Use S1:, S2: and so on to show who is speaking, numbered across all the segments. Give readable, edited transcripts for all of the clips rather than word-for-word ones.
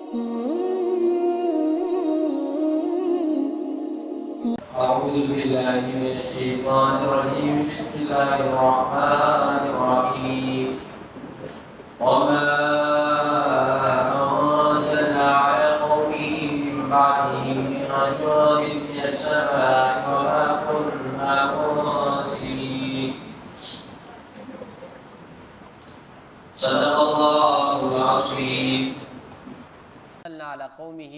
S1: أعوذ بالله من الشيطان الرجيم بسم الله الرحمن الرحيم وما أرسلنا على قومه من بعده من رسول من السماء وما كنا مرسلين صدق الله العظيم
S2: علی قومہ،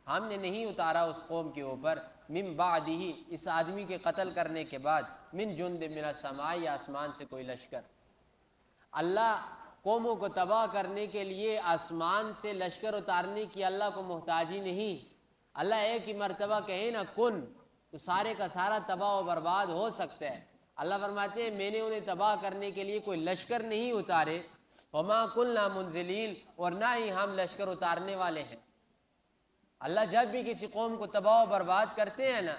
S2: ہم نے نہیں اتارا اس قوم کے اوپر من بعدہ، اس آدمی کے قتل کرنے کے بعد، من جند من السماء، یا آسمان سے کوئی لشکر۔ اللہ قوموں کو تباہ کرنے کے لیے آسمان سے لشکر اتارنے کی اللہ کو محتاجی نہیں۔ اللہ ایک ہی مرتبہ کہے نا کن، تو سارے کا سارا تباہ و برباد ہو سکتا ہے۔ اللہ فرماتے ہیں میں نے انہیں تباہ کرنے کے لیے کوئی لشکر نہیں اتارے، وما کنا منزلین، اور نہ ہی ہم لشکر اتارنے والے ہیں۔ اللہ جب بھی کسی قوم کو تباہ و برباد کرتے ہیں نا،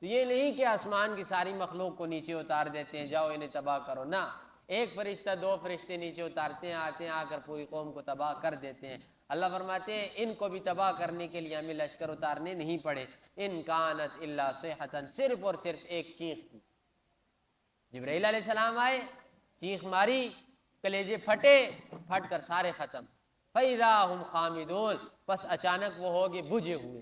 S2: تو یہ نہیں کہ آسمان کی ساری مخلوق کو نیچے اتار دیتے ہیں جاؤ انہیں تباہ کرو، نہ، ایک فرشتہ دو فرشتے نیچے اتارتے ہیں، آتے ہیں، آ کر پوری قوم کو تباہ کر دیتے ہیں۔ اللہ فرماتے ہیں ان کو بھی تباہ کرنے کے لیے ہمیں لشکر اتارنے نہیں پڑے۔ ان کانت الا صیحۃ، صرف اور صرف ایک چیخ تھی۔ جبرائیل علیہ السلام آئے، چیخ ماری، کلیجے پھٹے، پھٹ کر سارے ختم۔ فَإِذَا هُمْ خَامِدُونَ، بس اچانک وہ ہوگے بجھے ہوئے۔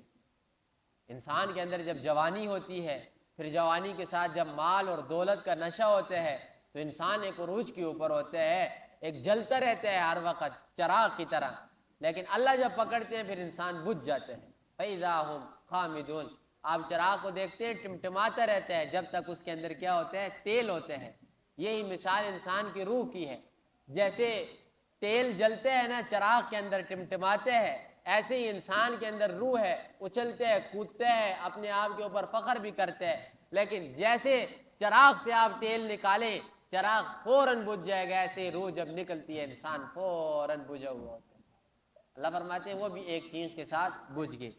S2: انسان کے اندر جب جوانی ہوتی ہے، پھر جوانی کے ساتھ جب مال اور دولت کا نشہ ہوتا ہے، تو انسان ایک عروج کے اوپر ہوتا ہے، ایک جلتا رہتا ہے ہر وقت چراغ کی طرح، لیکن اللہ جب پکڑتے ہیں پھر انسان بجھ جاتا ہے۔ فَإِذَا هُمْ خَامِدُونَ، آپ چراغ کو دیکھتے ہیں ٹمٹماتا رہتا ہے جب تک اس کے اندر کیا ہوتا ہے، تیل ہوتا ہے۔ یہی مثال انسان کی روح کی ہے، جیسے تیل جلتے ہے نا چراغ کے اندر ٹمٹماتے ہے، ایسے ہی انسان کے اندر روح ہے، اچھلتے ہے، کودتے ہے، اپنے آپ کے اوپر فخر بھی کرتے ہے، لیکن جیسے چراغ سے آپ تیل نکالیں چراغ فوراً بجھ جائے گا، ایسے روح جب نکلتی ہے انسان فوراً بجھا ہوا ہوتا ہے۔ اللہ فرماتے ہیں وہ بھی ایک چیخ کے ساتھ بجھ گئے۔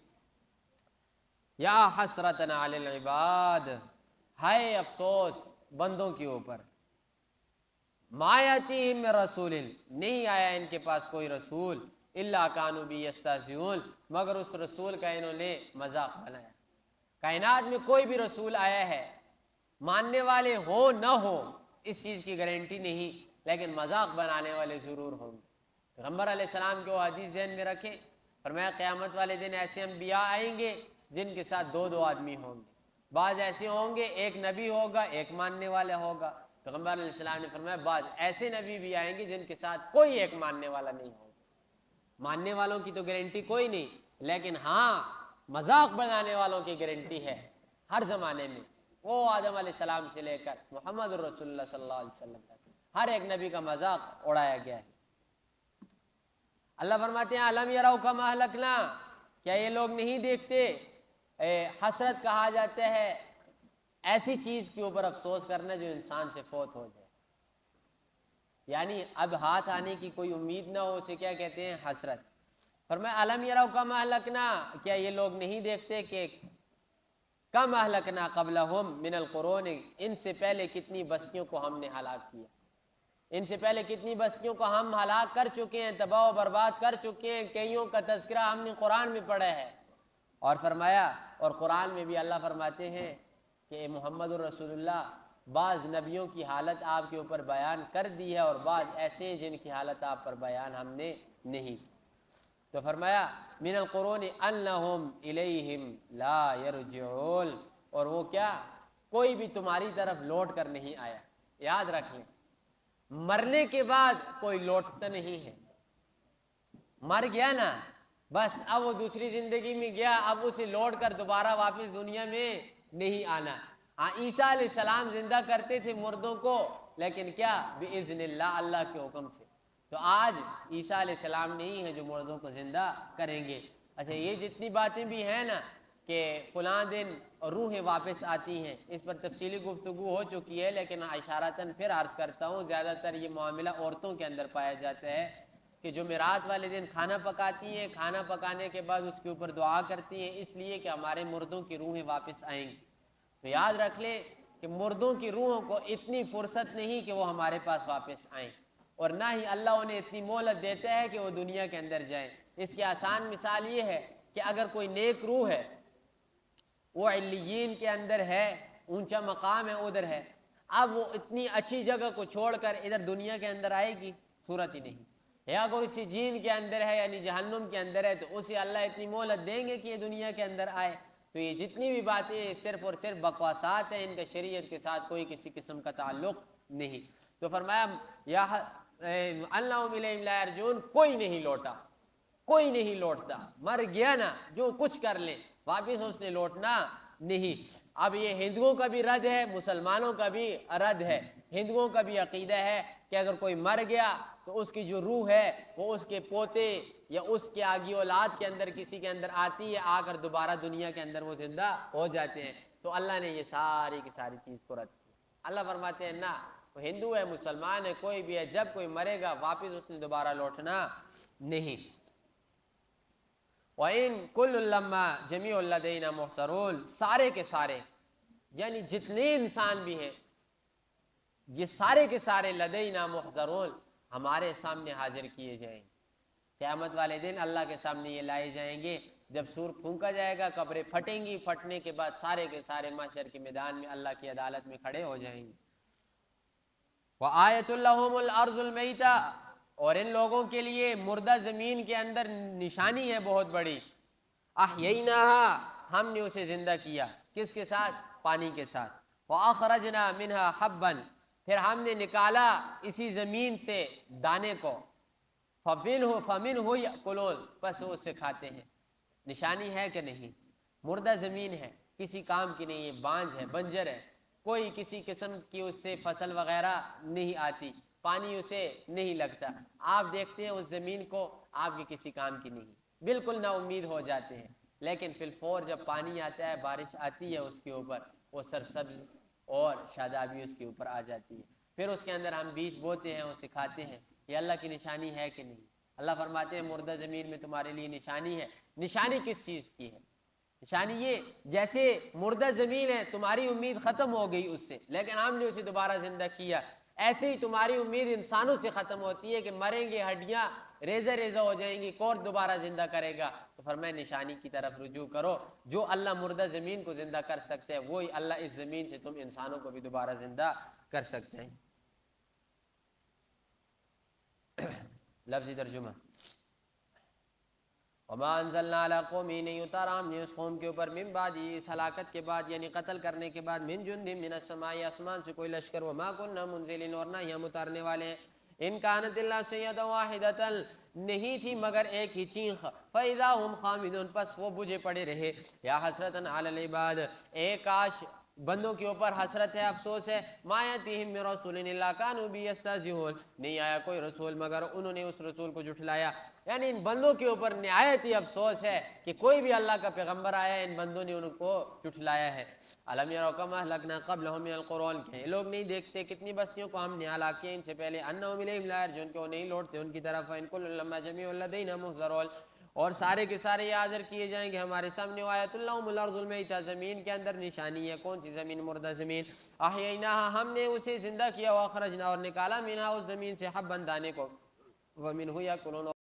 S2: یا حسرتن علی العباد، ہائے افسوس بندوں کے اوپر، ما یاتیہم من رسول، نہیں آیا ان کے پاس کوئی رسول، الا کانوا بہ یستہزئون، مگر اس رسول کا انہوں نے مذاق بنایا۔ کائنات میں کوئی بھی رسول آیا ہے، ماننے والے ہو نہ ہو اس چیز کی گارنٹی نہیں، لیکن مذاق بنانے والے ضرور ہوں گے۔ پیغمبر علیہ السلام کو حدیث ذہن میں رکھیں، فرمایا قیامت والے دن ایسے انبیاء آئیں گے جن کے ساتھ دو دو آدمی ہوں گے، بعض ایسے ہوں گے ایک نبی ہوگا ایک ماننے والا ہوگا۔ پیغمبر علیہ السلام نے فرمایا بعض ایسے نبی بھی آئیں گے جن کے ساتھ کوئی ایک ماننے والا نہیں ہوگا۔ ماننے والوں کی تو گارنٹی کوئی نہیں، لیکن ہاں مذاق بنانے والوں کی گارنٹی ہے ہر زمانے میں۔ وہ آدم علیہ السلام سے لے کر محمد رسول اللہ صلی اللہ علیہ وسلم تک ہر ایک نبی کا مذاق اڑایا گیا ہے۔ اللہ فرماتے ہیں الم یروا کما اہلکنا، کیا یہ لوگ نہیں دیکھتے؟ حسرت کہا جاتا ہے ایسی چیز کے اوپر افسوس کرنا جو انسان سے فوت ہو جائے، یعنی اب ہاتھ آنے کی کوئی امید نہ ہو، اسے کیا کہتے ہیں؟ حسرت۔ فرمایا الم یروا کما اہلکنا، کیا یہ لوگ نہیں دیکھتے کہ کم اہلکنا قبلہم من القرون، ان سے پہلے کتنی بستیوں کو ہم نے ہلاک کیا، ان سے پہلے کتنی بستیوں کو ہم ہلاک کر چکے ہیں، تباہ و برباد کر چکے ہیں، کئیوں کا تذکرہ ہم نے قرآن میں پڑھا ہے۔ اور فرمایا، اور قرآن میں بھی اللہ فرماتے ہیں کہ محمد الرسول اللہ بعض نبیوں کی حالت آپ کے اوپر بیان کر دی ہے، اور بعض ایسے ہیں جن کی حالت آپ پر بیان ہم نے نہیں کی۔ تو فرمایا من القرون انہم الیہم لا یرجعون، اور وہ کیا، کوئی بھی تمہاری طرف لوٹ کر نہیں آیا۔ یاد رکھ لیں مرنے کے بعد کوئی لوٹتا نہیں ہے، مر گیا نا بس اب وہ دوسری زندگی میں گیا، اب اسے لوٹ کر دوبارہ واپس دنیا میں نہیں آنا۔ ہاں عیسیٰ علیہ السلام زندہ کرتے تھے مردوں کو، لیکن کیا، بِإِذْنِ اللہ، اللہ کے حکم سے۔ تو آج عیسیٰ علیہ السلام نہیں ہے جو مردوں کو زندہ کریں گے۔ اچھا یہ جتنی باتیں بھی ہیں نا کہ فلاں دن روحیں واپس آتی ہیں، اس پر تفصیلی گفتگو ہو چکی ہے، لیکن اشارتاً پھر عرض کرتا ہوں، زیادہ تر یہ معاملہ عورتوں کے اندر پایا جاتا ہے کہ جمعرات والے دن کھانا پکاتی ہیں، کھانا پکانے کے بعد اس کے اوپر دعا کرتی ہیں اس لیے کہ ہمارے مردوں کی روحیں واپس آئیں گی۔ تو یاد رکھ لیں کہ مردوں کی روحوں کو اتنی فرصت نہیں کہ وہ ہمارے پاس واپس آئیں، اور نہ ہی اللہ انہیں اتنی مہلت دیتا ہے کہ وہ دنیا کے اندر جائیں۔ اس کی آسان مثال یہ ہے کہ اگر کوئی نیک روح ہے، وہ علیین کے اندر ہے، اونچا مقام ہے، ادھر ہے، اب وہ اتنی اچھی جگہ کو چھوڑ کر ادھر دنیا کے اندر آئے گی؟ صورت ہی نہیں۔ یا کوئی سجین کے اندر ہے یعنی جہنم کے اندر ہے، تو اسے اللہ اتنی مہلت دیں گے کہ یہ دنیا کے اندر آئے؟ تو یہ جتنی بھی باتیں صرف اور صرف بکواسات ہیں، ان کا شریعت کے ساتھ کوئی کسی قسم کا تعلق نہیں۔ تو فرمایا یا اللہ الیہم لا یرجعون، کوئی نہیں لوٹا، کوئی نہیں لوٹتا، مر گیا نا، جو کچھ کر لے واپس اس نے لوٹنا نہیں۔ اب یہ ہندوؤں کا بھی رد ہے، مسلمانوں کا بھی رد ہے۔ ہندوؤں کا بھی عقیدہ ہے کہ اگر کوئی مر گیا تو اس کی جو روح ہے وہ اس کے پوتے یا اس کے آگی اولاد کے اندر کسی کے اندر آتی ہے، آ کر دوبارہ دنیا کے اندر وہ زندہ ہو جاتے ہیں۔ تو اللہ نے یہ ساری کی ساری چیز کو رد کی۔ اللہ فرماتے ہیں نہ، وہ ہندو ہے، مسلمان ہے، کوئی بھی ہے، جب کوئی مرے گا واپس اس نے دوبارہ لوٹنا نہیں۔ وَإِن كُلٌّ لَمَّا جَمِيعٌ لَدَيْنَا مُحْضَرُونَ، سارے کے سارے یعنی جتنے انسان بھی ہیں یہ سارے کے سارے لدینا محضرون، ہمارے سامنے حاضر کیے جائیں گے۔ قیامت والے دن اللہ کے سامنے یہ لائے جائیں گے، جب سور پھونکا جائے گا، قبریں پھٹیں گی، پھٹنے کے بعد سارے کے سارے محشر کے میدان میں اللہ کی عدالت میں کھڑے ہو جائیں گے۔ وَآیَةٌ لَهُمُ الْأَرْضُ الْمَيْتَةُ، اور ان لوگوں کے لیے مردہ زمین کے اندر نشانی ہے بہت بڑی۔ احییناها، ہم نے اسے زندہ کیا، کس کے ساتھ؟ پانی کے ساتھ۔ وَأَخْرَجْنَا مِنْهَا حَبًّا، پھر ہم نے نکالا اسی زمین سے دانے کو، فَمِنْهُ يَأْكُلُونَ، بس وہ اسے کھاتے ہیں۔ نشانی ہے کہ نہیں؟ مردہ زمین ہے، کسی کام کی نہیں ہے، بانجھ ہے، بنجر ہے، کوئی کسی قسم کی اس سے فصل وغیرہ نہیں آتی، پانی اسے نہیں لگتا۔ آپ دیکھتے ہیں اس زمین کو، آپ کے کسی کام کی نہیں، بالکل نا امید ہو جاتے ہیں، لیکن فی الفور جب پانی آتا ہے، بارش آتی ہے اس کے اوپر، وہ سرسبز اور شادابی اس کے اوپر آ جاتی ہے۔ پھر اس کے اندر ہم بیج بوتے ہیں، اسے کھاتے ہیں۔ یہ اللہ کی نشانی ہے کہ نہیں؟ اللہ فرماتے ہیں مردہ زمین میں تمہارے لیے نشانی ہے۔ نشانی کس چیز کی ہے؟ نشانی یہ، جیسے مردہ زمین ہے، تمہاری امید ختم ہو گئی اس سے، لیکن ہم نے اسے دوبارہ زندہ کیا، ایسے ہی تمہاری امید انسانوں سے ختم ہوتی ہے کہ مریں گے، ہڈیاں ریزہ ریزہ ہو جائیں گی، کون دوبارہ زندہ کرے گا؟ تو فرمایا نشانی کی طرف رجوع کرو۔ جو اللہ مردہ زمین کو زندہ کر سکتے ہیں، وہی اللہ اس زمین سے تم انسانوں کو بھی دوبارہ زندہ کر سکتے ہیں۔ لفظی ترجمہ، وما انزلنا علی قومی، نہیں اتارا ہم نے اس قوم کے اوپر، من بعد، اس ہلاکت کے بعد یعنی قتل کرنے کے بعد، من جند من السماء، آسمان سے کوئی لشکر، وما کننا منزلین، اور نہ ہی ہم اتارنے والے ہیں۔ ان کانت اللہ سیئۃ واحدۃ، نہیں تھی مگر ایک ہی چیخ، فاذا هم خامدون، پس وہ بجھے پڑے رہے۔ یا حسرۃ علی العباد، اے کاش بندوں کے اوپر حسرت ہے، افسوس ہے، ما یاتیہم من رسول الا کانوا به یستہزئون، نہیں آیا کوئی رسول مگر انہوں نے اس رسول کو جھٹلایا۔ یعنی ان بندوں کے اوپر نہایت ہی افسوس ہے کہ کوئی بھی اللہ کا پیغمبر آیا ہے، ان بندوں نے ان کو جھٹلایا ہے۔ الم یروا کما اہلکنا قبلہم من القرون، کہ یہ لوگ نہیں دیکھتے کتنی بستیوں کو ہم نے ہلاک کیا ان سے پہلے، انہم الیہم لا یرجعون، کہ وہ نہیں لوٹتے ان کی طرف، ان کل لما جمیع لدینا محضرون، اور سارے کے سارے یہ حاضر کیے جائیں گے ہمارے سامنے۔ آیۃ لہم الارض المیتہ، زمین کے اندر نشانی ہے، کون سی زمین؟ مردہ زمین۔ احییناها، ہم نے اسے زندہ کیا، واخرجنا، اور نکالا، منہا، اس زمین سے، حبا، دانے کو، ومنہ یاکلون،